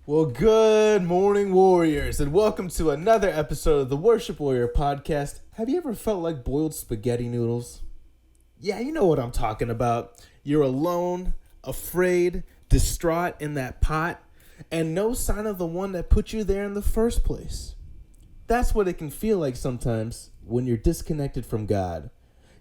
Well, good morning, warriors, and welcome to another episode of the Worship Warrior podcast. Have you ever felt like boiled spaghetti noodles? Yeah, you know what I'm talking about. You're alone, afraid, distraught in that pot, and no sign of the one that put you there in the first place. That's what it can feel like sometimes when you're disconnected from God.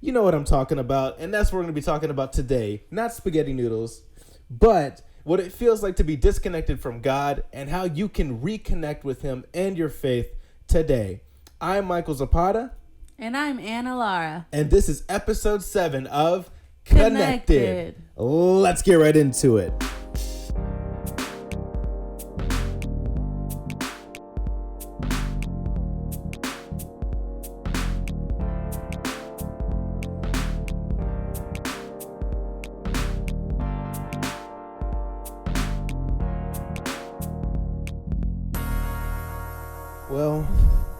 You know what I'm talking about, and that's what we're going to be talking about today. Not spaghetti noodles, but what it feels like to be disconnected from God and how you can reconnect with Him and your faith today. I'm Michael Zapata. And I'm Anna Lara. And this is episode 7 of Connected. Let's get right into it. Well,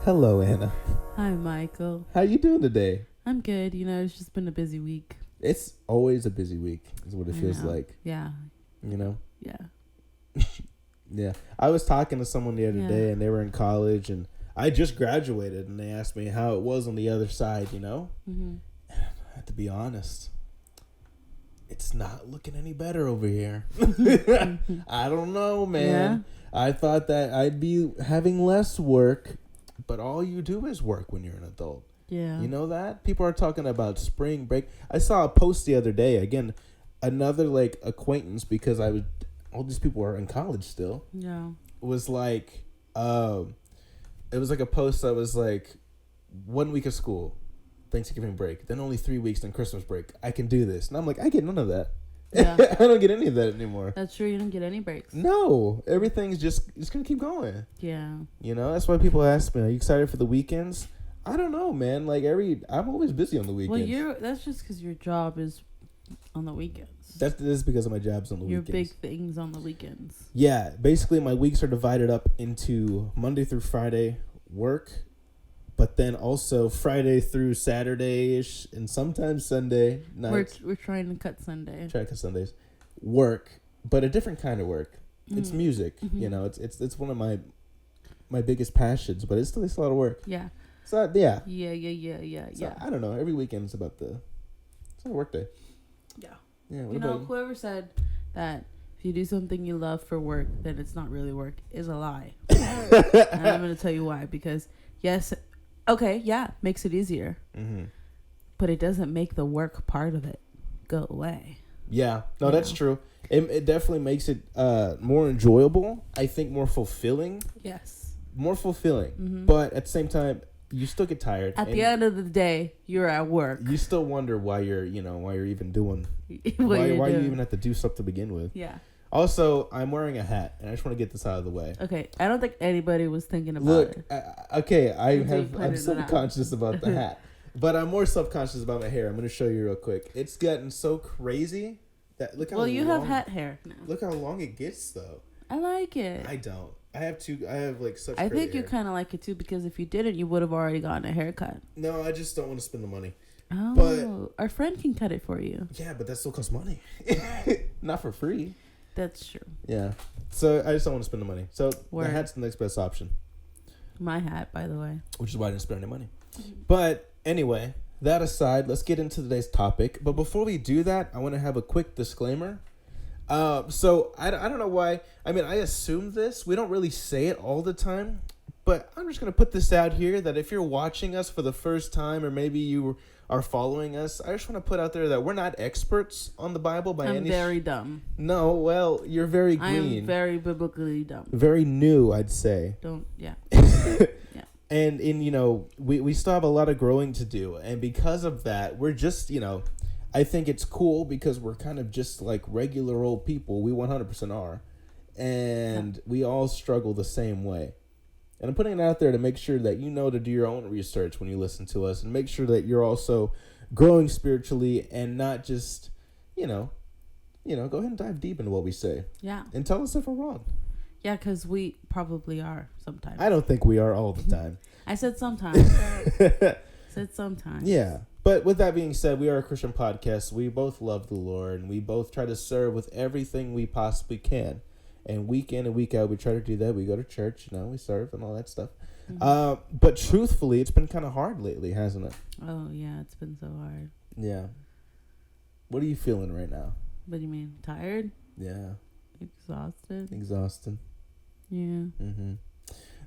hello, Anna. Hi, Michael. How you doing today? I'm good. You know, it's just been a busy week. It's always a busy week, is what it feels like. Yeah. You know? Yeah. Yeah. I was talking to someone the other day, and they were in college, and I just graduated, and they asked me how it was on the other side, you know? Mm-hmm. And I have to be honest. It's not looking any better over here. I don't know, man. Yeah. I thought that I'd be having less work, but all you do is work when you're an adult. Yeah. You know that? People are talking about spring break. I saw a post the other day. Again, another acquaintance, because all these people are in college still. Yeah. Was like, it was like a post that was like 1 week of school, Thanksgiving break, then only 3 weeks, then Christmas break. I can do this. And I'm like, I get none of that. Yeah. I don't get any of that anymore. That's true. You don't get any breaks. No. Everything's just going to keep going. Yeah. You know, that's why people ask me, are you excited for the weekends? I don't know, man. I'm always busy on the weekends. Well, that's just because your job is on the weekends. This is because of my job's on the weekends. Your big things on the weekends. Yeah. Basically, my weeks are divided up into Monday through Friday work, but then also Friday through Saturday-ish, and sometimes Sunday nights. We're trying to cut Sunday. Try to cut Sundays. Work, but a different kind of work. Mm-hmm. It's music. Mm-hmm. You know, it's one of my biggest passions, but it's still a lot of work. Yeah. So yeah. Yeah. I don't know. Every weekend it's a work day. Yeah. Yeah. You know, whoever said that if you do something you love for work, then it's not really work is a lie. And I'm going to tell you why. Because yes. Okay, yeah, makes it easier. Mm-hmm. But it doesn't make the work part of it go away. Yeah, no, that's true. It definitely makes it more enjoyable. I think more fulfilling. Yes. More fulfilling. Mm-hmm. But at the same time, you still get tired. At the end of the day, you're at work. You still wonder why you're even doing why you even have to do stuff to begin with. Yeah. Also, I'm wearing a hat, and I just want to get this out of the way. Okay, I don't think anybody was thinking about it. I'm self-conscious about the hat, but I'm more self-conscious about my hair. I'm going to show you real quick. It's gotten so crazy that look how long. Well, you have hat hair now. Look how long it gets, though. I like it. I don't. I have such. I think you kind of like it too, because if you didn't, you would have already gotten a haircut. No, I just don't want to spend the money. Oh, but our friend can cut it for you. Yeah, but that still costs money. Not for free. That's true. Yeah. So I just don't want to spend the money. So the hat's the next best option. My hat, by the way. Which is why I didn't spend any money. But anyway, that aside, let's get into today's topic. But before we do that, I want to have a quick disclaimer. So I don't know why. I mean, I assume this. We don't really say it all the time. But I'm just going to put this out here that if you're watching us for the first time, or maybe you are following us, I just want to put out there that we're not experts on the Bible by any. I'm very dumb. No, well, you're very green. I'm very biblically dumb. Very new, I'd say. Yeah. And we still have a lot of growing to do, and because of that, we're just I think it's cool because we're kind of just like regular old people. We 100% are, and we all struggle the same way. And I'm putting it out there to make sure that to do your own research when you listen to us, and make sure that you're also growing spiritually and not just, go ahead and dive deep into what we say. Yeah. And tell us if we're wrong. Yeah, because we probably are sometimes. I don't think we are all the time. I said sometimes. Yeah. But with that being said, we are a Christian podcast. We both love the Lord, and we both try to serve with everything we possibly can. And week in and week out, we try to do that. We go to church, we serve and all that stuff. But truthfully, it's been kind of hard lately, hasn't it? Oh, yeah, it's been so hard. Yeah. What are you feeling right now? What do you mean? Tired? Yeah. Exhausted? Yeah. Mm-hmm.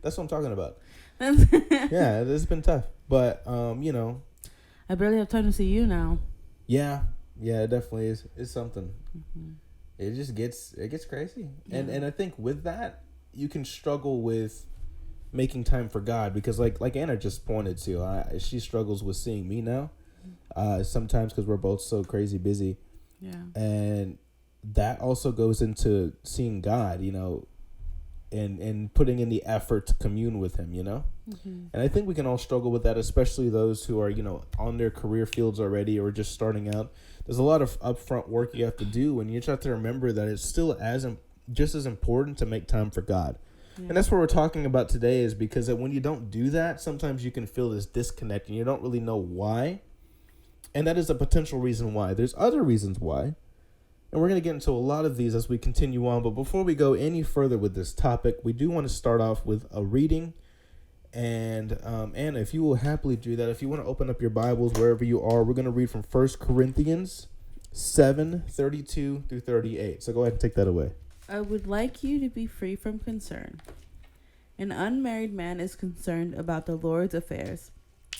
That's what I'm talking about. Yeah, it's been tough. But, I barely have time to see you now. Yeah. Yeah, it definitely is. It's something. Mm-hmm. It just gets crazy. Yeah. And I think with that, you can struggle with making time for God because like Anna just pointed to, she struggles with seeing me now. Sometimes because we're both so crazy busy. Yeah. And that also goes into seeing God, and putting in the effort to commune with him, Mm-hmm. And I think we can all struggle with that, especially those who are, on their career fields already or just starting out. There's a lot of upfront work you have to do, and you just have to remember that it's still just as important to make time for God. Yeah. And that's what we're talking about today, is because when you don't do that, sometimes you can feel this disconnect and you don't really know why. And that is a potential reason why. There's other reasons why. And we're going to get into a lot of these as we continue on. But before we go any further with this topic, we do want to start off with a reading. And Anna, if you will happily do that, if you want to open up your Bibles wherever you are, we're going to read from 1 Corinthians 7:32 through 38. So go ahead and take that away. I would like you to be free from concern. An unmarried man is concerned about the Lord's affairs,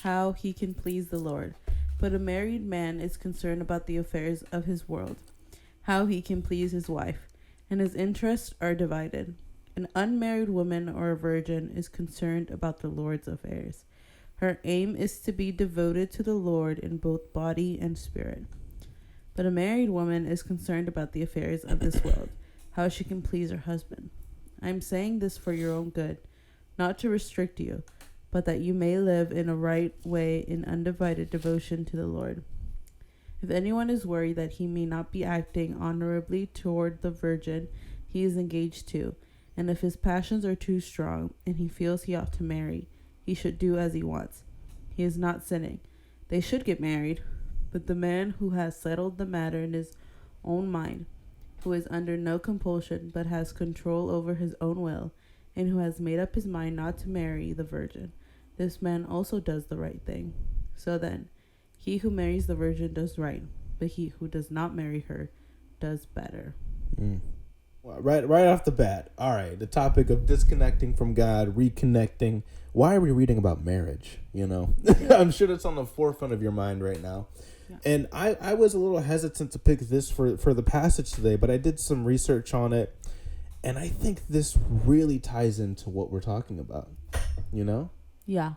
how he can please the Lord. But a married man is concerned about the affairs of his world, how he can please his wife, and his interests are divided. An unmarried woman or a virgin is concerned about the Lord's affairs. Her aim is to be devoted to the Lord in both body and spirit. But a married woman is concerned about the affairs of this world, how she can please her husband. I am saying this for your own good, not to restrict you, but that you may live in a right way in undivided devotion to the Lord. If anyone is worried that he may not be acting honorably toward the virgin he is engaged to, and if his passions are too strong and he feels he ought to marry, he should do as he wants. He is not sinning. They should get married, but the man who has settled the matter in his own mind, who is under no compulsion but has control over his own will, and who has made up his mind not to marry the virgin, this man also does the right thing. So then, he who marries the virgin does right, but he who does not marry her does better. Well, right off the bat. All right, the topic of disconnecting from God, reconnecting. Why are we reading about marriage? I'm sure that's on the forefront of your mind right now. Yeah. And I was a little hesitant to pick this for the passage today, but I did some research on it, and I think this really ties into what we're talking about. Yeah.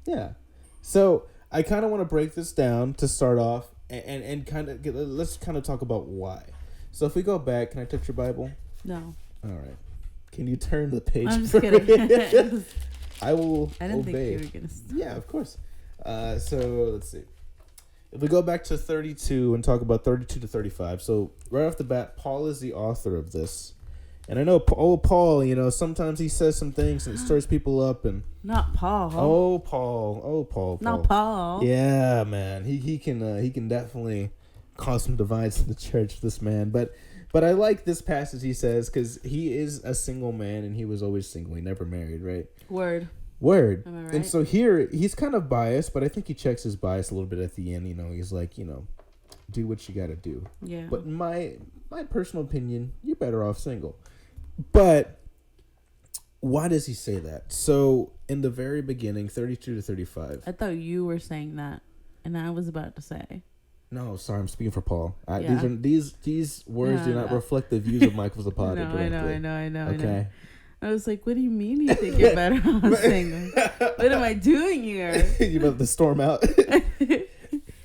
Yeah. So I kind of want to break this down to start off and let's kind of talk about why. So if we go back, can I touch your Bible? No. All right. Can you turn the page? I'm just kidding. I will I didn't obey. think you were going to. Yeah, of course. So let's see. If we go back to 32 and talk about 32 to 35. So right off the bat, Paul is the author of this. And I know Paul, sometimes he says some things and it stirs people up. And not Paul. Paul. Not Paul. Yeah, man. He can definitely cause some divides in the church, this man. But I like this passage he says, because he is a single man and he was always single. He never married, right? Word. Am I right? And so here, he's kind of biased, but I think he checks his bias a little bit at the end. He's like, do what you got to do. Yeah. But in my personal opinion, you're better off single. But why does he say that? So in the very beginning, 32 to 35. I thought you were saying that, and I was about to say. No, sorry, I'm speaking for Paul. Yeah. These words do not reflect the views of Michael Zapata. No, I know. Okay. I was like, what do you mean you think you're better off single? What am I doing here? You about to storm out?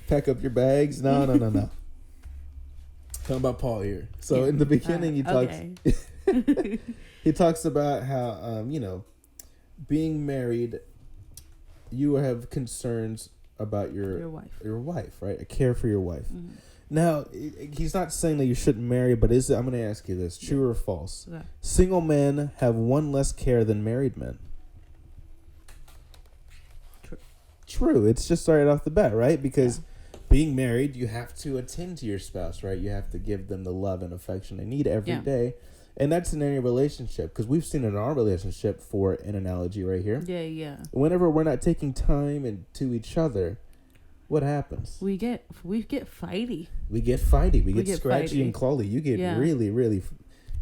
Pack up your bags? No. Talking about Paul here. So in the beginning, he talks. Okay. He talks about how being married, you have concerns about your wife, right? A care for your wife. Mm-hmm. Now, he's not saying that you shouldn't marry, but I'm going to ask you this: true or false? Yeah. Single men have one less care than married men. True. It's just right off the bat, right? Because being married, you have to attend to your spouse, right? You have to give them the love and affection they need every day. And that's in any relationship, because we've seen in our relationship, for an analogy right here. Yeah, yeah. Whenever we're not taking time to each other, what happens? We get fighty. We get fighty. We get scratchy fighty. and clawy. You get really, really,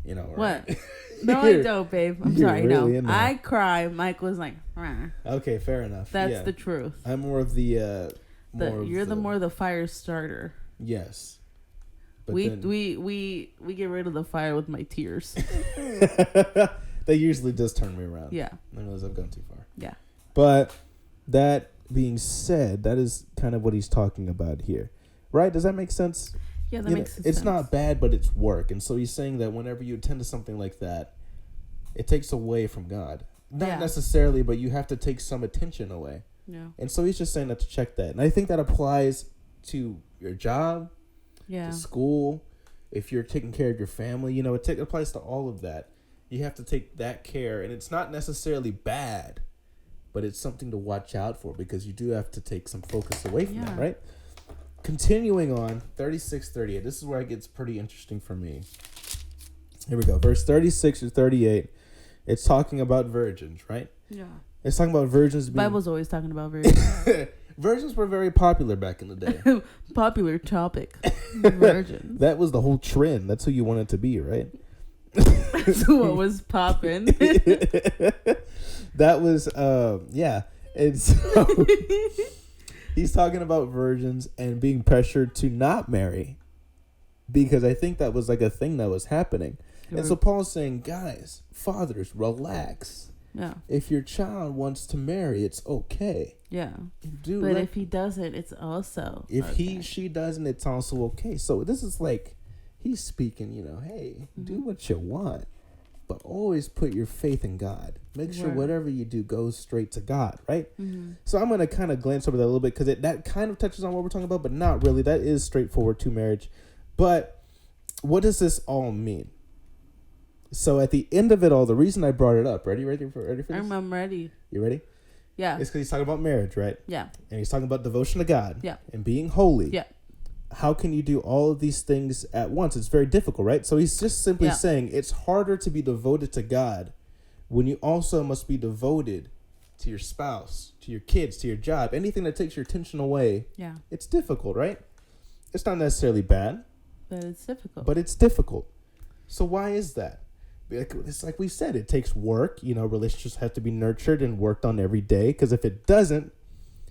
What? Right? No, I don't, babe. I'm sorry. Really No, I cry. Mike was like, "Rah." Okay, fair enough. That's the truth. I'm more of the. You're the fire starter. Yes. But we get rid of the fire with my tears. That usually does turn me around. Yeah. I realize I've gone too far. Yeah. But that being said, that is kind of what he's talking about here. Right? Does that make sense? Yeah, that makes sense. It's not bad, but it's work. And so he's saying that whenever you attend to something like that, it takes away from God. Not necessarily, but you have to take some attention away. Yeah. And so he's just saying that to check that. And I think that applies to your job, to school, if you're taking care of your family. It applies to all of that. You have to take that care. And it's not necessarily bad, but it's something to watch out for, because you do have to take some focus away from it, right? Continuing on, 36-38. This is where it gets pretty interesting for me. Here we go. Verse 36 to 38. It's talking about virgins, right? Yeah. It's talking about virgins. The Bible's always talking about virgins. Virgins were very popular back in the day. Popular topic. Virgins. That was the whole trend. That's who you wanted to be, right? That's what was popping. That was, yeah. And so he's talking about virgins and being pressured to not marry, because I think that was like a thing that was happening. And so Paul's saying, guys, fathers, relax. Yeah. If your child wants to marry, it's okay. Yeah. But if he doesn't, it's also if she doesn't, it's also okay. So this is like he's speaking, hey, do what you want, but always put your faith in God. Make sure whatever you do goes straight to God, right? Mm-hmm. So I'm going to kind of glance over that a little bit, because that kind of touches on what we're talking about, but not really. That is straightforward to marriage. But what does this all mean? So at the end of it all, the reason I brought it up, ready for this? I'm ready. You ready? Yeah. It's because he's talking about marriage, right? Yeah. And he's talking about devotion to God. Yeah. And being holy. Yeah. How can you do all of these things at once? It's very difficult, right? So he's just simply saying it's harder to be devoted to God when you also must be devoted to your spouse, to your kids, to your job, anything that takes your attention away. Yeah. It's difficult, right? It's not necessarily bad. But it's difficult. But it's difficult. So why is that? It's like we said, it takes work. Relationships have to be nurtured and worked on every day. Because if it doesn't,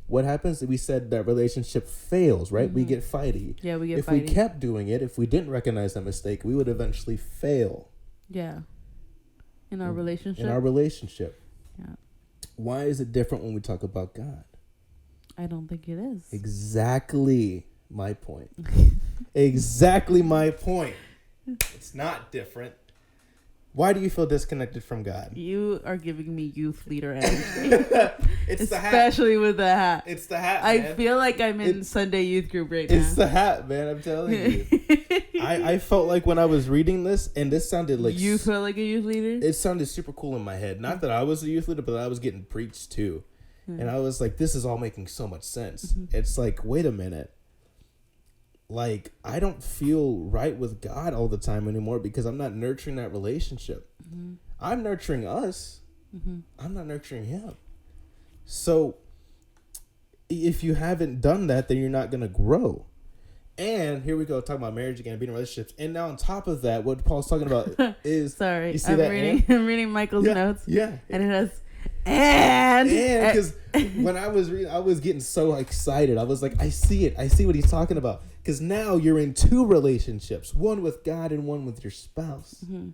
what happens? We said that relationship fails, right? Mm-hmm. We get fighty. Yeah, we get fighty. If we kept doing it, if we didn't recognize that mistake, we would eventually fail. Yeah. In our relationship? In our relationship. Yeah. Why is it different when we talk about God? I don't think it is. Exactly my point. Exactly my point. It's not different. Why do you feel disconnected from God? You are giving me youth leader energy. It's the hat. Especially with the hat. It's the hat, I man. feel like I'm in Sunday youth group right now. It's the hat, man. I'm telling you. I felt like when I was reading this, and this sounded like... You felt like a youth leader? It sounded super cool in my head. Not that I was a youth leader, but I was getting preached to. And I was like, this is all making so much sense. Mm-hmm. It's like, wait a minute. Like, I don't feel right with God all the time anymore because I'm not nurturing that relationship. Mm-hmm. I'm nurturing us. Mm-hmm. I'm not nurturing him. So if you haven't done that, then you're not going to grow. And here we go, talking about marriage again, being in relationships. And now on top of that, what Paul's talking about is... Sorry, you see I'm that reading Michael's notes. Yeah. And it has... And because when I was reading, I was getting so excited. I was like, I see it. I see what he's talking about. Because now you're in two relationships, one with God and one with your spouse. Mm-hmm.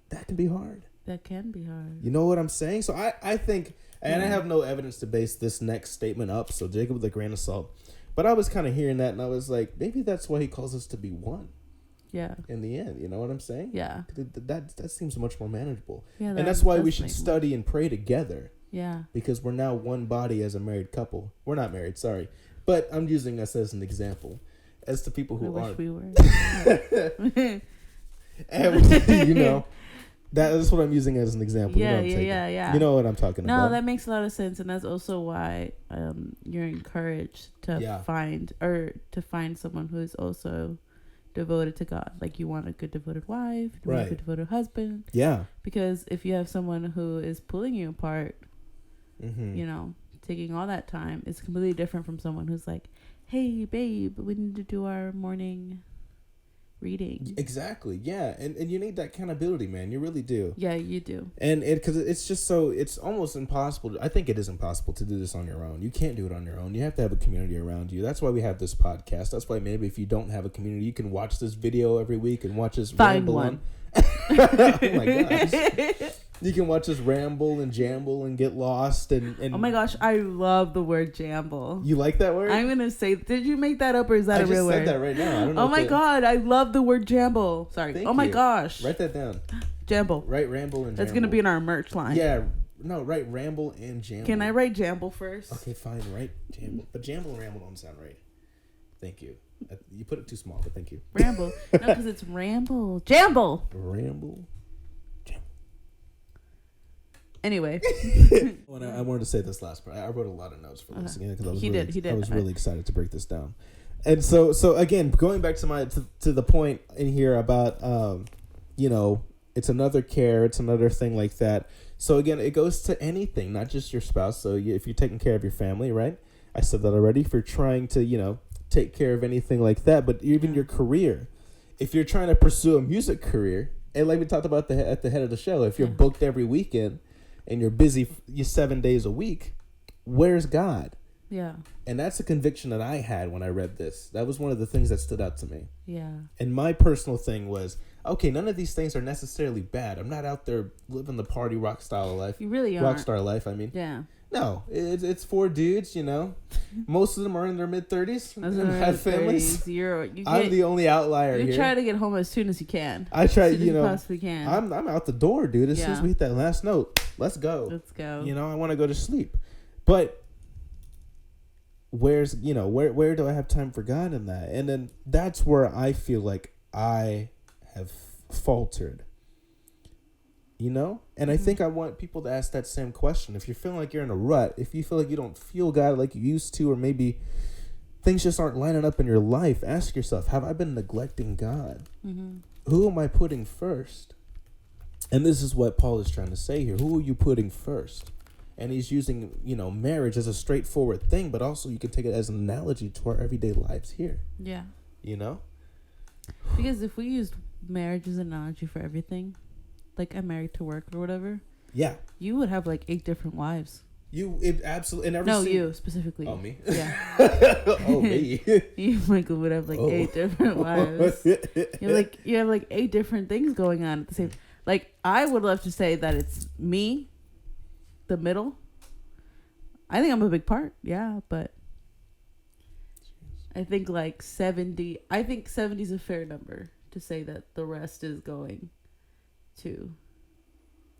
That can be hard. That can be hard. You know what I'm saying? So I think, and I have no evidence to base this next statement up, so Jacob with a grain of salt. But I was kind of hearing that, and I was like, maybe that's why he calls us to be one. Yeah. In the end, you know what I'm saying? Yeah. That seems much more manageable. Yeah. And that's why we should study and pray together. Yeah. Because we're now one body as a married couple. We're not married, sorry. But I'm using us as an example. As to people who aren't. I wish we were. And, you know, that's what I'm using as an example. Yeah, you know yeah. You know what I'm talking about. No, that makes a lot of sense. And that's also why you're encouraged to find someone who is also devoted to God. Like, you want a good devoted wife, you want a good devoted husband. Yeah. Because if you have someone who is pulling you apart, you know, taking all that time, it's completely different from someone who's like, hey, babe, we need to do our morning reading. Exactly. Yeah. And you need that accountability, man. You really do. Yeah, you do. And because it's just so, it's almost impossible. I think it is impossible to do this on your own. You can't do it on your own. You have to have a community around you. That's why we have this podcast. That's why maybe if you don't have a community, you can watch this video every week and watch us ramble on. Oh my gosh. You can watch us ramble and jamble and get lost and oh my gosh, I love the word jamble. You like that word? I'm gonna say, did you make that up or is that a real word? I just said that right now. I don't know. Oh my god, I love the word jamble. Sorry. Thank my you. gosh. Write that down. Jamble. Write ramble and jamble. That's gonna be in our merch line. Yeah. No, write ramble and jamble. Can I write jamble first? Okay, fine. Write jamble. But jamble and ramble don't sound right. Thank you. You put it too small, but thank you. Ramble. No, because it's ramble. Jamble. Ramble. Anyway. I wanted to say this last part. I wrote a lot of notes for this again because I was He did. I was really excited to break this down. And so again, going back to the point in here about you know, it's another care, it's another thing like that. So again, it goes to anything, not just your spouse. So if you're taking care of your family, right? I said that already. If you're trying to, you know, take care of anything like that, but even your career, if you're trying to pursue a music career, and like we talked about at the head of the show, if you're booked every weekend and you're busy 7 days a week, where's God? Yeah. And that's a conviction that I had when I read this. That was one of the things that stood out to me. Yeah. And my personal thing was, okay, none of these things are necessarily bad. I'm not out there living the party rock style life. You really are. Rock star life, I mean. Yeah. No, it's 4 dudes, you know. Most of them are in their mid-30s and have families. I'm the only outlier here. You try to get home as soon as you can. I try, as you possibly can. I'm out the door, dude. As soon as we hit that last note, let's go. Let's go. You know, I want to go to sleep. But where do I have time for God in that? And then that's where I feel like I have faltered. You know? And I think I want people to ask that same question. If you're feeling like you're in a rut, if you feel like you don't feel God like you used to, or maybe things just aren't lining up in your life, ask yourself, have I been neglecting God? Mm-hmm. Who am I putting first? And this is what Paul is trying to say here. Who are you putting first? And he's using, you know, marriage as a straightforward thing, but also you can take it as an analogy to our everyday lives here. Yeah. You know? Because if we used marriage as an analogy for everything, like I'm married to work or whatever. Yeah. You would have like 8 different wives. Absolutely. You specifically. Oh, me? Yeah. Oh, me. You, Michael, would have like 8 different wives. You have like 8 different things going on at the same. Like, I would love to say that it's me, the middle. I think I'm a big part. Yeah, but I think like 70. I think 70 is a fair number to say that the rest is going to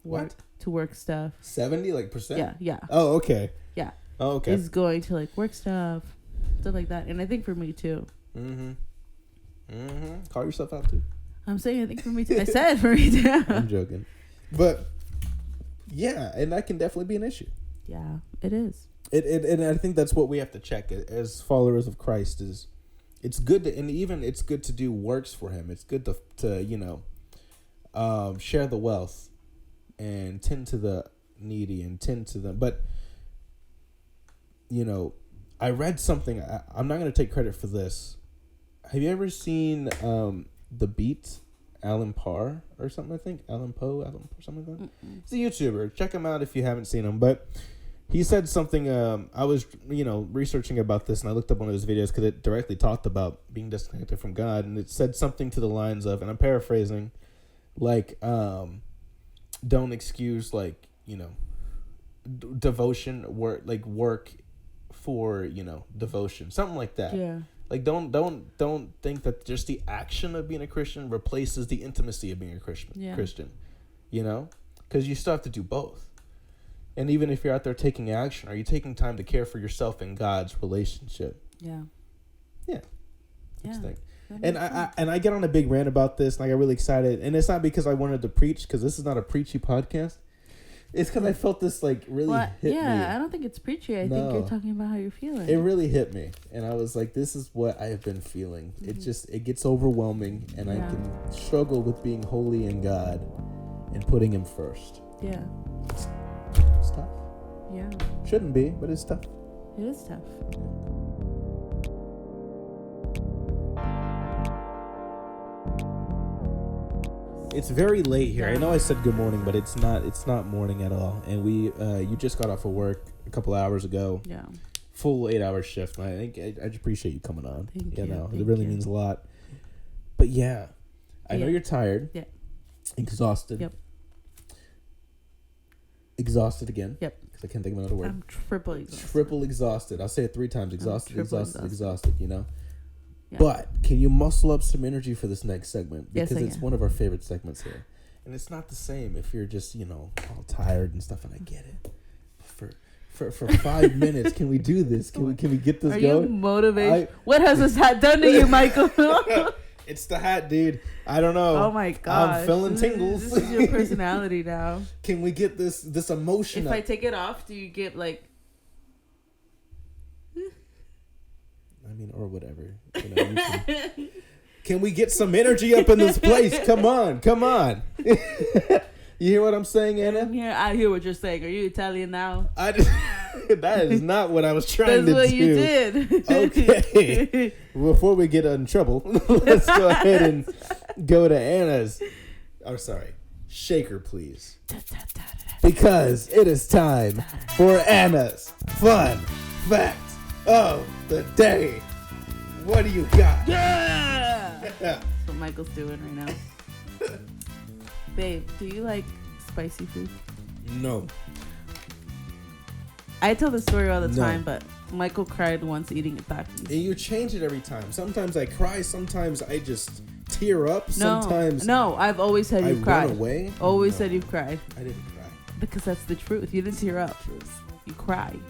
work. To work stuff. 70 like percent? Yeah, yeah. Oh, okay. Yeah. Oh, okay. Is going to like work stuff like that. And I think for me too. Call yourself out too. I'm saying I think for me too. I said for me too. I'm joking. But yeah, and that can definitely be an issue. Yeah, it is. And I think that's what we have to check as followers of Christ is it's good to, and even it's good to do works for him. It's good to you know, share the wealth and tend to the needy and tend to them. But, you know, I read something. I'm not going to take credit for this. Have you ever seen The Beat? Alan Parr or something, I think. Alan Poe, something like that. Mm-mm. He's a YouTuber. Check him out if you haven't seen him. But he said something. I was, you know, researching about this, and I looked up one of his videos because it directly talked about being disconnected from God, and it said something to the lines of, and I'm paraphrasing, like, don't excuse, like, you know, devotion work for, you know, devotion, something like that. Yeah. Like, don't think that just the action of being a Christian replaces the intimacy of being a Christian, you know, because you still have to do both. And even if you're out there taking action, are you taking time to care for yourself and God's relationship? Yeah. Yeah. Interesting. And I get on a big rant about this, and I got really excited. And it's not because I wanted to preach, because this is not a preachy podcast. It's because I felt this like really hit me. Yeah, I don't think it's preachy. I think you're talking about how you're feeling. It really hit me, and I was like, "This is what I have been feeling." It gets overwhelming, and I can struggle with being holy in God and putting Him first. Yeah, it's tough. Yeah, shouldn't be, but it's tough. It is tough. It's very late here. I know I said good morning, but it's not morning at all. And you just got off of work a couple hours ago. Yeah. Full 8-hour shift. I think I appreciate you coming on. Thank you. It really means a lot. But yeah, I know you're tired. Yeah. Exhausted. Yep. Exhausted again. Yep. Because I can't think of another word. I'm triple exhausted. Triple exhausted. I'll say it 3 times. Exhausted. You know. Yeah. But can you muscle up some energy for this next segment? Because yes, it's one of our favorite segments here. And it's not the same if you're just, all tired and stuff, and I get it. For 5 minutes, can we do this? Can we get this going? Are you motivated? What has this hat done to you, Michael? It's the hat, dude. I don't know. Oh my god. I'm feeling tingles. This is your personality now. Can we get this emotion If up? I take it off, do you get like... or whatever. Can we get some energy up in this place? Come on. You hear what I'm saying, Anna? I hear what you're saying. Are you Italian now? That is not what I was trying to do. That's what you did. Okay. Before we get in trouble, let's go ahead and go to Anna's. I'm sorry. Shaker, please. Because it is time for Anna's Fun Fact of the Day. What do you got? Yeah! That's what Michael's doing right now. Babe, do you like spicy food? No. I tell this story all the time, but Michael cried once eating a taki. And you change it every time. Sometimes I cry. Sometimes I just tear up. Sometimes No, I've always said you've cried. Run away. Always said you've cried. I didn't cry. Because that's the truth. You didn't tear up. You cried.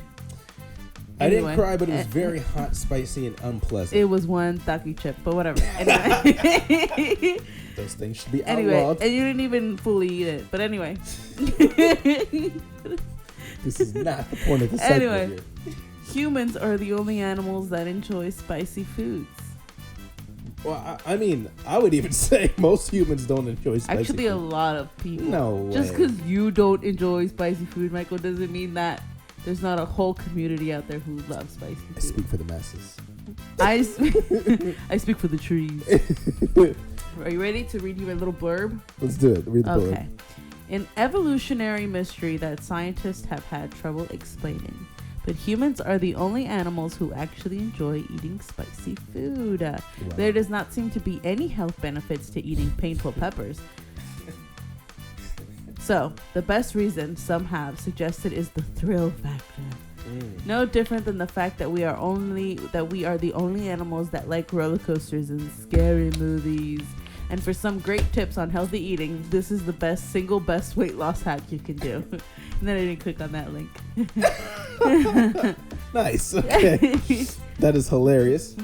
I didn't cry, but it was very hot, spicy, and unpleasant. It was one taki chip, but whatever. Anyway. Those things should be outlawed. And you didn't even fully eat it. But anyway. This is not the point of the segment here. Humans are the only animals that enjoy spicy foods. Well, I would even say most humans don't enjoy spicy Actually, food. a lot of people. No way. Just because you don't enjoy spicy food, Michael, doesn't mean that there's not a whole community out there who loves spicy food. I speak for the masses. I speak for the trees. Are you ready to read you a little blurb? Let's do it. Read the blurb. Okay. An evolutionary mystery that scientists have had trouble explaining. But humans are the only animals who actually enjoy eating spicy food. Wow. There does not seem to be any health benefits to eating painful peppers. So, the best reason some have suggested is the thrill factor. No different than the fact that we are the only animals that like roller coasters and scary movies. And for some great tips on healthy eating, this is the single best weight loss hack you can do. And then I didn't click on that link. Nice. Okay. That is hilarious.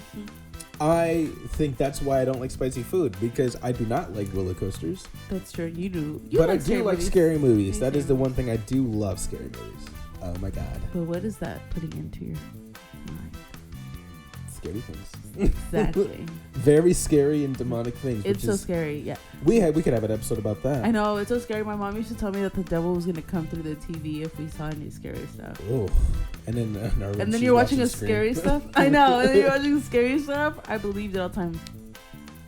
I think that's why I don't like spicy food, because I do not like roller coasters. That's true. You do. But I do like scary movies. That is the one thing I do love, scary movies. Oh my God. But what is that putting into your mind? Scary things. Exactly. Very scary and demonic things. It's so scary, yeah. We could have an episode about that. I know, it's so scary. My mom used to tell me that the devil was going to come through the TV if we saw any scary stuff. Oh. And then you're watching a scary stuff? I know. And then you're watching scary stuff? I believed it all the time.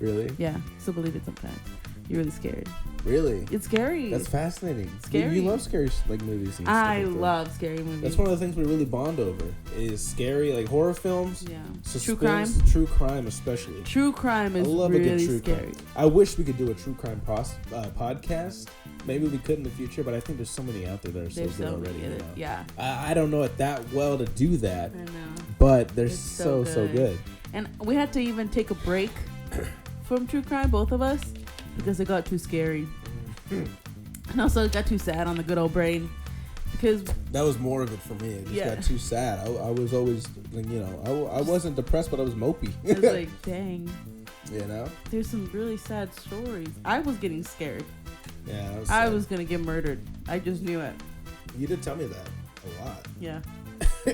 Really? Yeah. Still believe it sometimes. You're really scared. Really? It's scary. That's fascinating. Scary. You love scary movies and stuff. I love scary movies. That's one of the things we really bond over is scary, horror films. Yeah. Suspense, true crime especially. True crime is really scary. I wish we could do a true crime podcast. Maybe we could in the future, but I think there's so many out there that are so good already. Yeah. I don't know it that well to do that. I know. But they're so good. And we had to even take a break from true crime, both of us, because it got too scary. And also it got too sad on the good old brain. Because that was more of it for me. It just got too sad. I was always, I wasn't depressed, but I was mopey. I was like, dang. There's some really sad stories. I was getting scared. Yeah, I was going to get murdered. I just knew it. You did tell me that a lot. Yeah.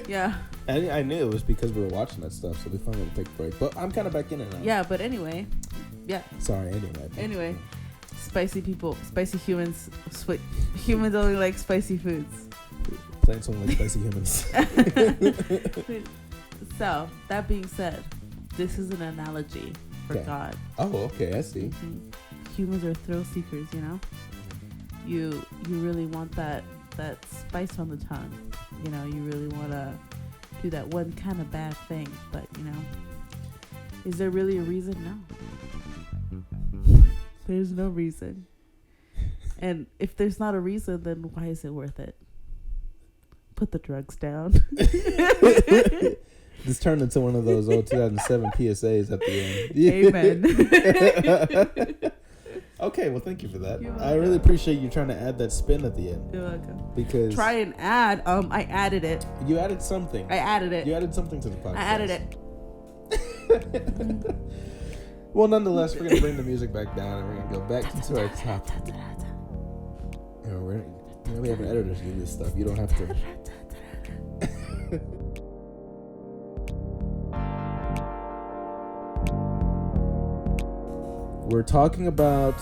Yeah. I knew it was because we were watching that stuff, so we finally had to take a break. But I'm kind of back in it now. Yeah, but anyway. Yeah. Sorry, Anyway. Spicy people, spicy humans. Humans only like spicy foods. Plants only like spicy humans. So, that being said, this is an analogy for God. Oh, okay, I see. Mm-hmm. Humans are thrill seekers, you know? You really want that spice on the tongue. You know, you really want to do that one kind of bad thing. But, you know, is there really a reason? No. There's no reason. And if there's not a reason, then why is it worth it? Put the drugs down. This turned into one of those old 2007 PSAs at the end. Amen. Okay, well, thank you for that. I really appreciate you trying to add that spin at the end. You're welcome. Because try and add. I added it. You added something. I added it. You added something to the podcast. I added it. Well, nonetheless, we're gonna bring the music back down and we're gonna go back into our topic. We have an editor to do this stuff. You don't have to. We're talking about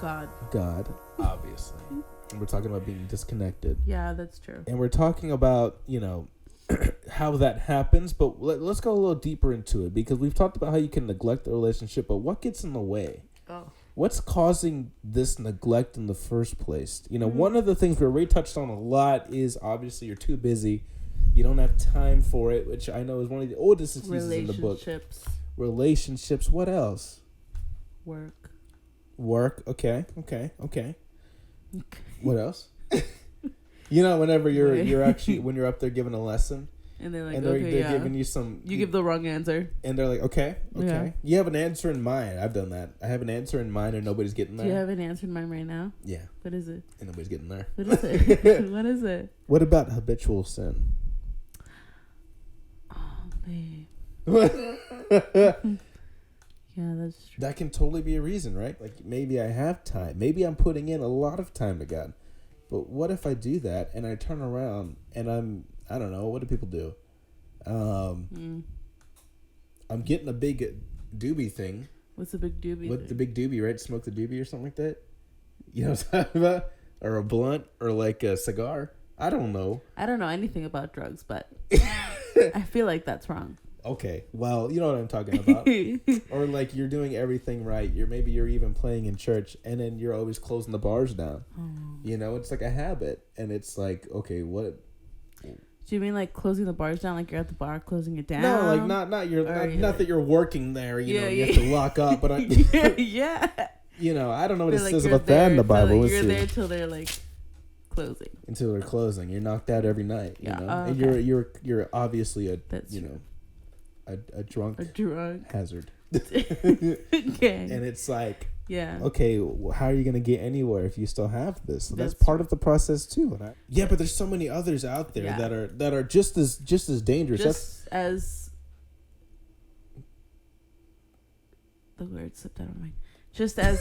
God, obviously. And we're talking about being disconnected. Yeah, that's true. And we're talking about, you know, how that happens, but let's go a little deeper into it, because we've talked about how you can neglect the relationship, but what gets in the way? Oh. What's causing this neglect in the first place? You know, one of the things we already touched on a lot is obviously you're too busy. You don't have time for it, which I know is one of the oldest excuses in the book. Relationships. What else? Work. Okay. What else? You know, whenever you're actually when you're up there giving a lesson, and they're like, and they're giving you some. You give the wrong answer, and they're like, okay. Yeah. You have an answer in mind. I've done that. I have an answer in mind, and nobody's getting there. Do you have an answer in mind right now? Yeah. What is it? And nobody's getting there. What is it? What is it? What about habitual sin? Oh, babe. Yeah, that's true. That can totally be a reason, right? Like, maybe I have time. Maybe I'm putting in a lot of time to God. But what if I do that and I turn around and I don't know, what do people do? I'm getting a big doobie thing. What's the big doobie? What's the big doobie, right? Smoke the doobie or something like that? You know what I'm talking about? Or a blunt or like a cigar? I don't know. I don't know anything about drugs, but I feel like that's wrong. Okay, well, you know what I'm talking about. Or like you're doing everything right. You're even playing in church, and then you're always closing the bars down. You know, it's like a habit, and it's like, okay, what? Do you mean like closing the bars down, like you're at the bar closing it down? No, like not that you're working there. You know, you have to lock up. But yeah. You know, I don't know what it like says about that in the Bible. Like you're there till they're like closing. Until they're closing, you're knocked out every night. You know, and okay. you're obviously a a drunk hazard. Okay. And it's like, yeah. Okay, how are you going to get anywhere if you still have this? So that's part of the process too. Yeah, but there's so many others out there that are just as dangerous. Just as the word slipped out of my mind. Just as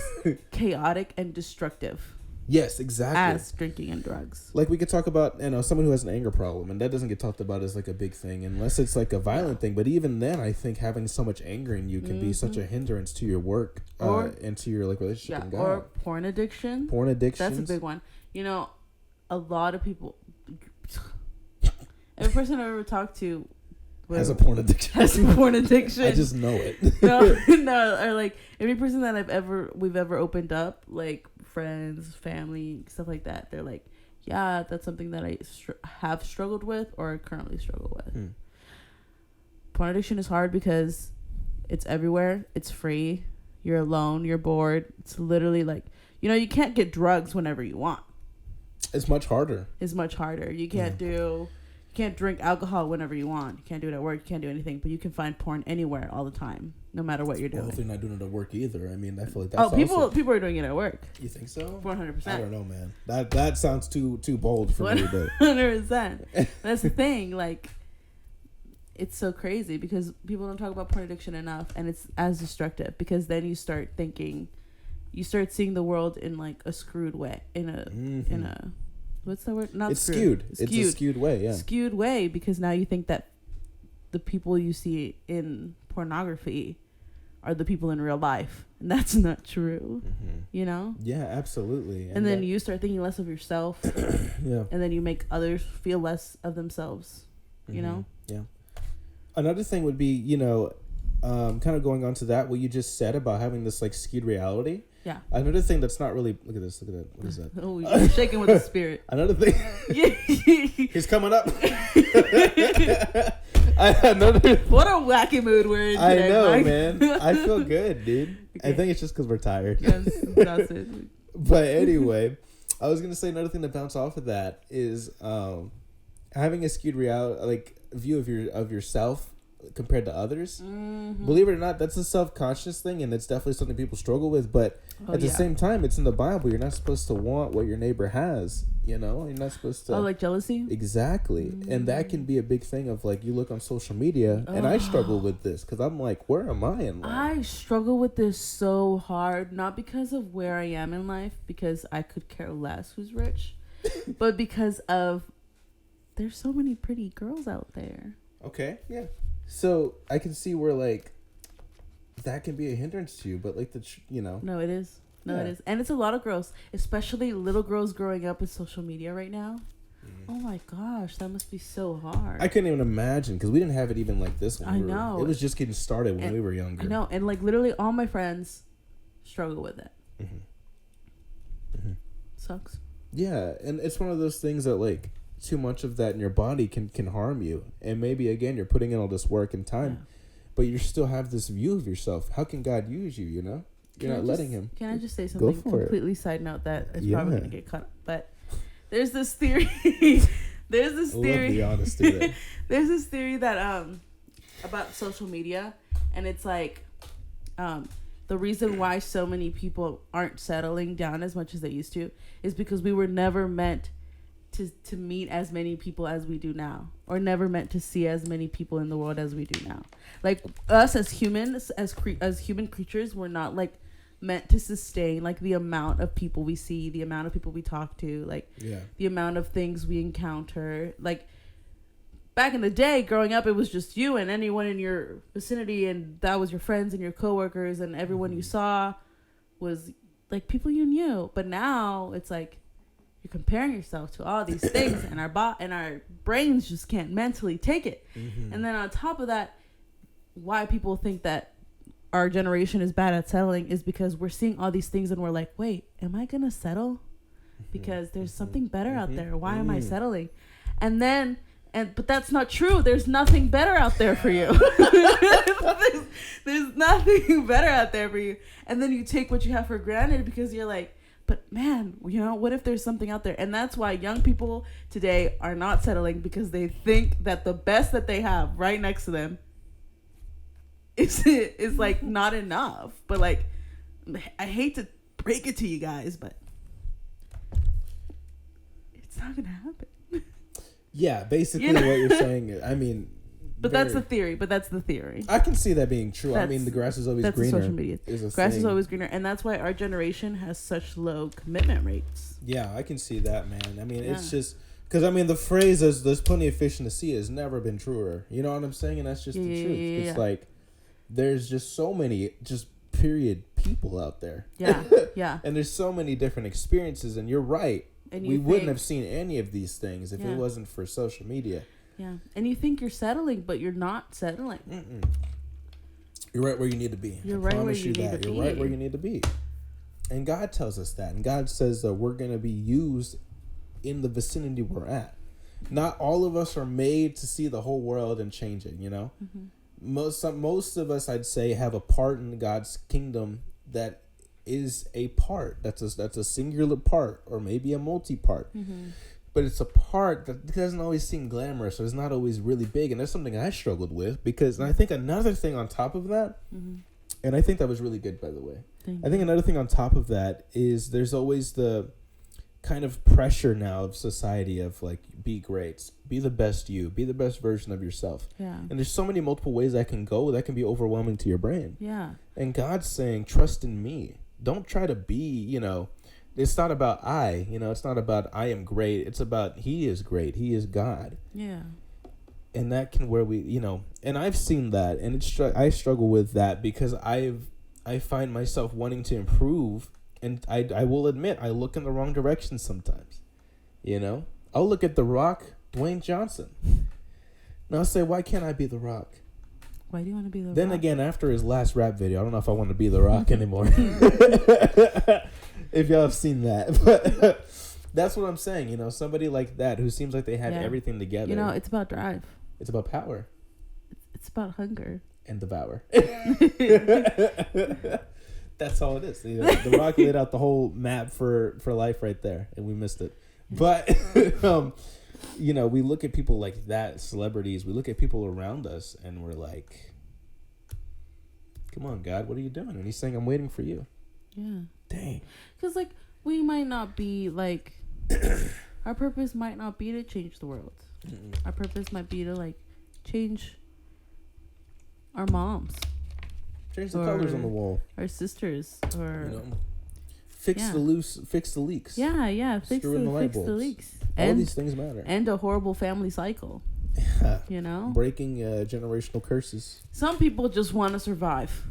chaotic and destructive. Yes, exactly. As drinking and drugs. Like we could talk about, someone who has an anger problem, and that doesn't get talked about as like a big thing unless it's like a violent thing. But even then, I think having so much anger in you can be such a hindrance to your work and to your like relationship with God. Or porn addiction. That's a big one. You know, a lot of people. Every person I've ever talked to has a porn addiction. I just know it. no, or like every person that we've ever opened up, like friends, family, stuff like that, they're like, yeah, that's something that I have struggled with or currently struggle with. Porn addiction is hard because it's everywhere. It's free. You're alone. You're bored. It's literally like, you can't get drugs whenever you want. It's much harder. You can't drink alcohol whenever you want. You can't do it at work. You can't do anything. But you can find porn anywhere all the time, no matter what you're doing. Well, if they're not doing it at work either. I mean, I feel like that's people are doing it at work. You think so? 100%. I don't know, man. That sounds too bold for me. 100%. That's the thing. Like, it's so crazy because people don't talk about porn addiction enough, and it's as destructive because then you start thinking, you start seeing the world in like a screwed way, in a What's the word? Not it's skewed. It's a skewed way. Yeah. Skewed way, because now you think that the people you see in pornography are the people in real life, and that's not true. You know? Yeah, absolutely. And then you start thinking less of yourself. Yeah. And then you make others feel less of themselves. You know? Yeah. Another thing would be, you know, kind of going on to that, what you just said about having this like skewed reality. Yeah. Another thing that's not really, look at this, look at that. What is that? Oh, you're shaking with the spirit. Another thing. He's coming up. What a wacky mood we're in today, I know, Mike. Man. I feel good, dude. Okay. I think it's just because we're tired. Yes, that's it. But anyway, I was gonna say another thing to bounce off of that is having a skewed reality, like view of yourself compared to others. Believe it or not, that's a self-conscious thing, and it's definitely something people struggle with. But at the same time, it's in the Bible. You're not supposed to want what your neighbor has. You know, you're not supposed to. Oh, like jealousy. Exactly, and that can be a big thing. Of like, you look on social media, and I struggle with this because I'm like, where am I in life? I struggle with this so hard, not because of where I am in life, because I could care less who's rich, but because of there's so many pretty girls out there. Okay, yeah. So I can see where like that can be a hindrance to you, but like No, it is. It is, and it's a lot of girls, especially little girls growing up with social media right now. Oh my gosh, that must be so hard. I couldn't even imagine because we didn't have it even like this when I know. It was just getting started when we were younger. I know, and like literally all my friends struggle with it. Sucks. Yeah, and it's one of those things that like too much of that in your body can harm you, and maybe again you're putting in all this work and time, but you still have this view of yourself. How can God use you? You know, you're not letting Him. Can I just say something completely side note that is probably gonna get cut? But there's this theory. There's this theory. Love the honesty there. There's this theory that about social media, and it's like the reason why so many people aren't settling down as much as they used to is because we were never meant to meet as many people as we do now, or never meant to see as many people in the world as we do now. Like us as humans, as human creatures, we're not like meant to sustain like the amount of people we see, the amount of people we talk to, like the amount of things we encounter. Like back in the day, growing up, it was just you and anyone in your vicinity, and that was your friends and your coworkers, and everyone you saw was like people you knew. But now it's like you're comparing yourself to all these things, and our brains just can't mentally take it. And then on top of that, why people think that our generation is bad at settling is because we're seeing all these things and we're like, wait, am I gonna settle? Because there's something better out there. Why am I settling? But that's not true. There's nothing better out there for you. there's nothing better out there for you. And then you take what you have for granted because you're like, but man, you know, what if there's something out there? And that's why young people today are not settling, because they think that the best that they have right next to them is like not enough. But like, I hate to break it to you guys, but it's not gonna happen. Yeah, basically what you're saying. I mean, but that's the theory. I can see that being true. I mean, the grass is always greener. Social media. Grass is always greener, and that's why our generation has such low commitment rates. Yeah, I can see that, man. I mean, it's just because I mean the phrase "there's plenty of fish in the sea" has never been truer. You know what I'm saying? And that's just the truth. It's like there's just so many period people out there. Yeah, yeah. And there's so many different experiences, and you're right. And we wouldn't have seen any of these things if it wasn't for social media. Yeah, and you think you're settling, but you're not settling. You're right where you need to be. You're right where you need to be. You're right where you need to be. And God tells us that. And God says that we're going to be used in the vicinity we're at. Not all of us are made to see the whole world and change it, you know? Most of us, I'd say, have a part in God's kingdom that is a part. That's a singular part, or maybe a multi-part. But it's a part that doesn't always seem glamorous, or it's not always really big. And that's something I struggled with because, and I think another thing on top of that, and I think that was really good, by the way. I think another thing on top of that is there's always the kind of pressure now of society of like, be great, be the best you, be the best version of yourself. Yeah. And there's so many multiple ways that can go that can be overwhelming to your brain. Yeah. And God's saying, trust in me. Don't try to be, you know, it's not about it's not about I am great. It's about he is great. He is God. Yeah. And that can where we, and I've seen that, and I struggle with that because I find myself wanting to improve, and I will admit I look in the wrong direction sometimes. I'll look at The Rock, Dwayne Johnson. And I'll say, why can't I be The Rock? Why do you want to be The Rock? Then again, after his last rap video, I don't know if I want to be The Rock anymore. If y'all have seen that. But that's what I'm saying. Somebody like that who seems like they have everything together. It's about drive. It's about power. It's about hunger. And devour. That's all it is. The Rock laid out the whole map for life right there, and we missed it. But, we look at people like that, celebrities. We look at people around us, and we're like, come on, God, what are you doing? And he's saying, I'm waiting for you. Yeah. Dang. Because, we might not be, our purpose might not be to change the world. Mm-mm. Our purpose might be to, change our moms. Change the colors on the wall. Our sisters. Or... Fix the leaks. Yeah. Fix the leaks. All these things matter. And a horrible family cycle. Breaking generational curses. Some people just want to survive.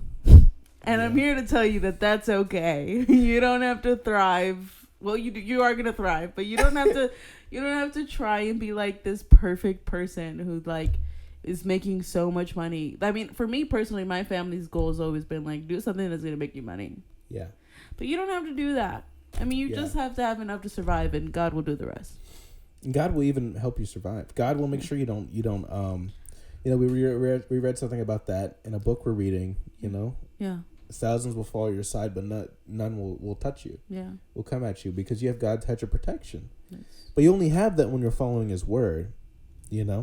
And I'm here to tell you that that's okay. You don't have to thrive. Well, you are going to thrive, but you don't have to you don't have to try and be this perfect person who is making so much money. I mean, for me personally, my family's goal has always been do something that's going to make you money. Yeah. But you don't have to do that. I mean, you just have to have enough to survive, and God will do the rest. God will even help you survive. God will make sure you don't. We read something about that in a book we're reading. Yeah. Thousands will fall at your side, but none will touch you. Yeah. Will come at you because you have God's hedge of protection. Yes. But you only have that when you're following His word. Yeah.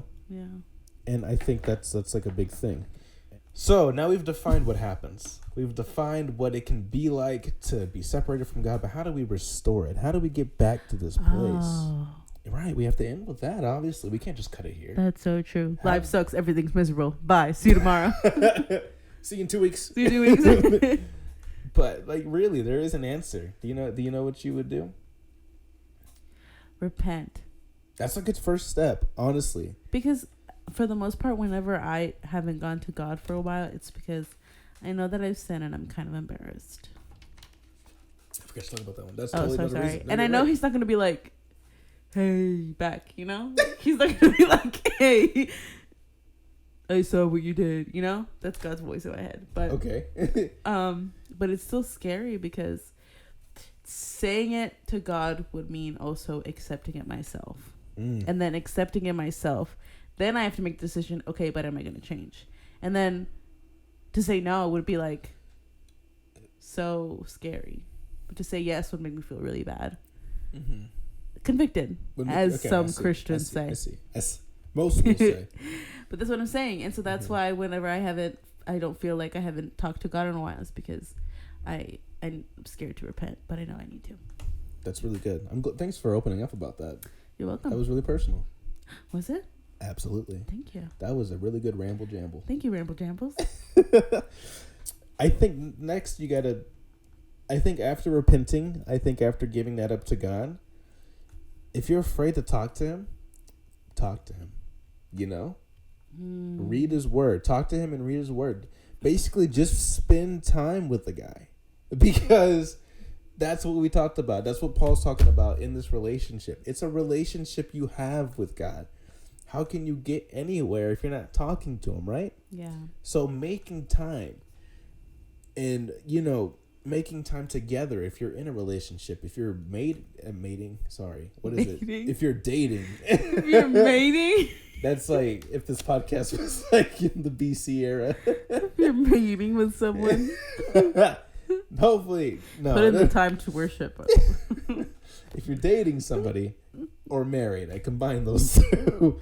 And I think that's a big thing. So now we've defined what happens. We've defined what it can be like to be separated from God, but how do we restore it? How do we get back to this place? Oh. Right, we have to end with that, obviously. We can't just cut it here. That's so true. Life sucks. Everything's miserable. Bye. See you tomorrow. See you in 2 weeks. See you in 2 weeks. But, really, there is an answer. Do you know what you would do? Repent. That's a good first step, honestly. Because for the most part, whenever I haven't gone to God for a while, it's because I know that I've sinned and I'm kind of embarrassed. I forgot to talk about that one. That's totally so sorry. And I know He's not going to be hey, back, He's not going to be hey, I saw what you did, That's God's voice in my head. But okay. But it's still scary because saying it to God would mean also accepting it myself. And then accepting it myself, then I have to make the decision, okay, but am I going to change? And then to say no would be so scary. But to say yes would make me feel really bad. Mm-hmm. Convicted, some Christians say. I see. As most will say. But that's what I'm saying. And so that's why whenever I don't feel like I haven't talked to God in a while, is because I'm scared to repent, but I know I need to. That's really good. Thanks for opening up about that. You're welcome. That was really personal. Was it? Absolutely. Thank you. That was a really good ramble jamble. Thank you, ramble jambles. I think next I think after repenting, after giving that up to God, if you're afraid to talk to Him, talk to Him. Read His word. Talk to Him and read His word. Basically, just spend time with the guy. Because that's what we talked about. That's what Paul's talking about in this relationship. It's a relationship you have with God. How can you get anywhere if you're not talking to Him, right? Yeah. So making time and, making time together if you're in a relationship, if you're mating, sorry, what is it? If you're dating. If you're mating? That's if this podcast was in the BC era. If you're mating with someone. Hopefully. No. Put in the time to worship. If you're dating somebody or married, I combine those two.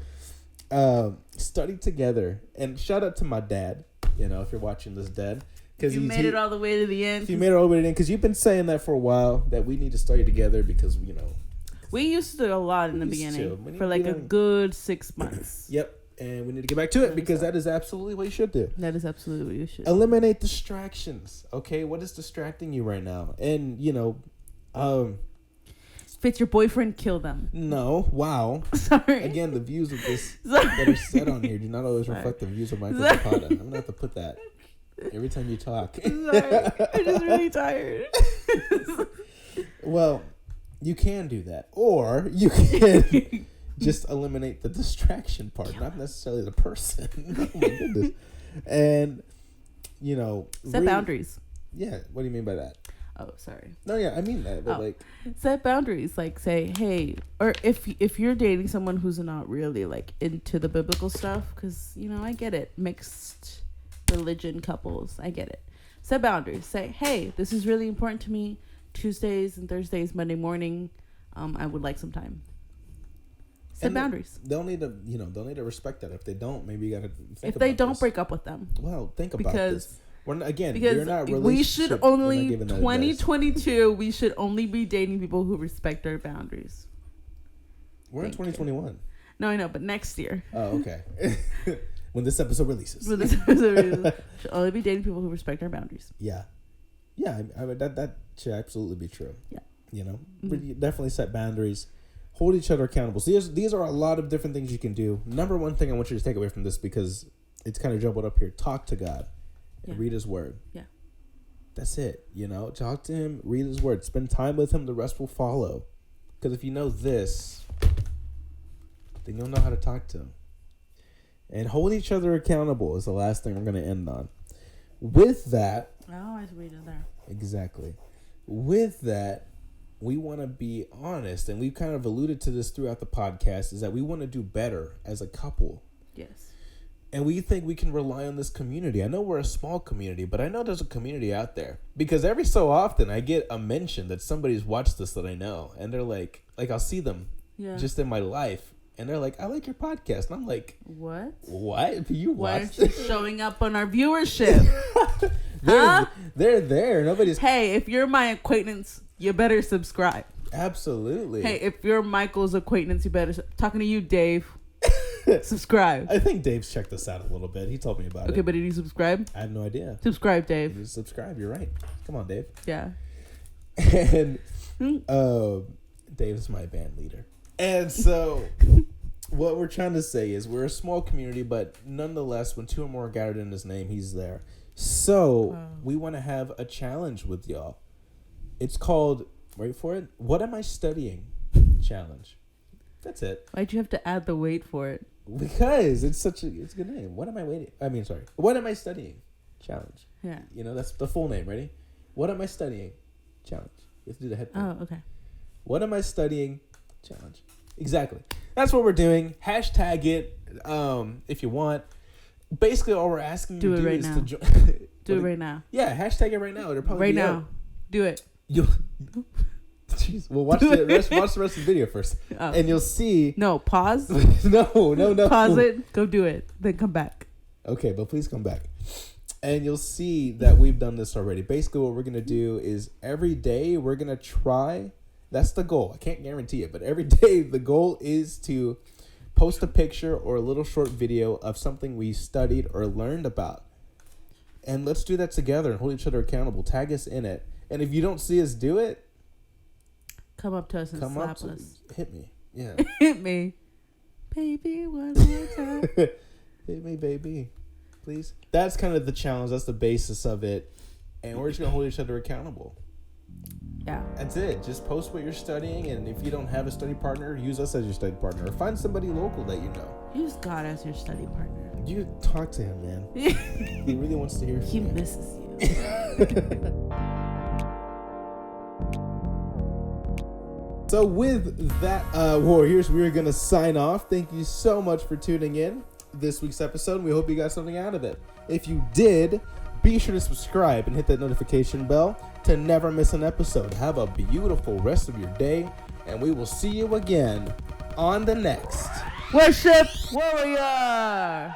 Study together. And shout out to my dad, if you're watching this, Dad. You made it all the way to the end. You made it all the way to the end because you've been saying that for a while, that we need to study together because, We used to do a lot in the beginning for a good 6 months. Yep. And we need to get back to it because that is absolutely what you should do. That is absolutely what you should. Eliminate distractions. Okay. What is distracting you right now? And, If it's your boyfriend, kill them. No. Wow. Sorry. Again, the views of this that are said on here do not always reflect the views of Michael Zapata. I'm going to have to put that every time you talk. Sorry. I'm just really tired. Well, you can do that. Or you can just eliminate the distraction part, not necessarily the person. Oh, my goodness. And, set boundaries. Yeah. What do you mean by that? Oh, sorry. No, yeah, I mean that. But set boundaries. Like, say, hey, or if you're dating someone who's not really like into the biblical stuff, because I get it, mixed religion couples, I get it. Set boundaries. Say, hey, this is really important to me. Tuesdays and Thursdays, Monday morning, I would like some time. Set boundaries. They'll need to respect that. If they don't, maybe you gotta think if about they don't this. break up with them. Well, think about this. Because you're not we should only 2022. Advice. We should only be dating people who respect our boundaries. We're in 2021. No, I know, but next year. Oh, okay. When this episode releases. Should only be dating people who respect our boundaries. Yeah, I mean, that should absolutely be true. Yeah, But you definitely set boundaries. Hold each other accountable. So these are a lot of different things you can do. Number one thing I want you to take away from this, because it's kind of jumbled up here. Talk to God. And read his word. Yeah. That's it. Talk to him, read his word, spend time with him, the rest will follow. Because if you know this, then you'll know how to talk to him. And hold each other accountable is the last thing I'm going to end on. With that. I always read it there. Exactly. With that, we want to be honest, and we've kind of alluded to this throughout the podcast, is that we want to do better as a couple. Yes. And we think we can rely on this community. I know we're a small community, but I know there's a community out there. Because every so often I get a mention that somebody's watched this that I know. And they're like I'll see them just in my life. And they're like, I like your podcast. And I'm like, what? You Why watched aren't you showing up on our viewership? They're there. Nobody's... Hey, if you're my acquaintance, you better subscribe. Absolutely. Hey, if you're Michael's acquaintance, you better... Talking to you, Dave. Subscribe. I think Dave's checked us out a little bit. He told me about it. Okay, but did you subscribe? I have no idea. Subscribe, Dave. You subscribe. You're right. Come on, Dave. Yeah. And Dave's my band leader. And so what we're trying to say is we're a small community, but nonetheless, when two or more are gathered in his name, he's there. So we want to have a challenge with y'all. It's called, wait for it, What Am I Studying? Challenge. That's it. Why'd you have to add the wait for it? Because it's a good name. What am I studying? Challenge. Yeah. That's the full name. Ready? What am I studying? Challenge. You have to do the head thing. Oh, okay. What am I studying? Challenge. Exactly. That's what we're doing. Hashtag it if you want. Basically, all we're asking you to do is to join. Do it right now. Yeah, hashtag it right now. It'll probably be now. Out. Do it. Jeez. Well, watch the rest of the video first, and you'll see. No, pause. No. Pause it. Go do it. Then come back. Okay, but please come back. And you'll see that we've done this already. Basically, what we're going to do is every day we're going to try. That's the goal. I can't guarantee it, but every day the goal is to post a picture or a little short video of something we studied or learned about. And let's do that together and hold each other accountable. Tag us in it. And if you don't see us do it, come up to us and slap us. Hit me. Yeah. Hit me. Baby, one more time. Hit me, baby. Please. That's kind of the challenge. That's the basis of it. And we're just going to hold each other accountable. Yeah. That's it. Just post what you're studying. And if you don't have a study partner, use us as your study partner. Or find somebody local that you know. Use God as your study partner. You talk to him, man. He really wants to hear from you. He misses you. So with that, Warriors, we're going to sign off. Thank you so much for tuning in this week's episode. We hope you got something out of it. If you did, be sure to subscribe and hit that notification bell to never miss an episode. Have a beautiful rest of your day, and we will see you again on the next Worship Warrior.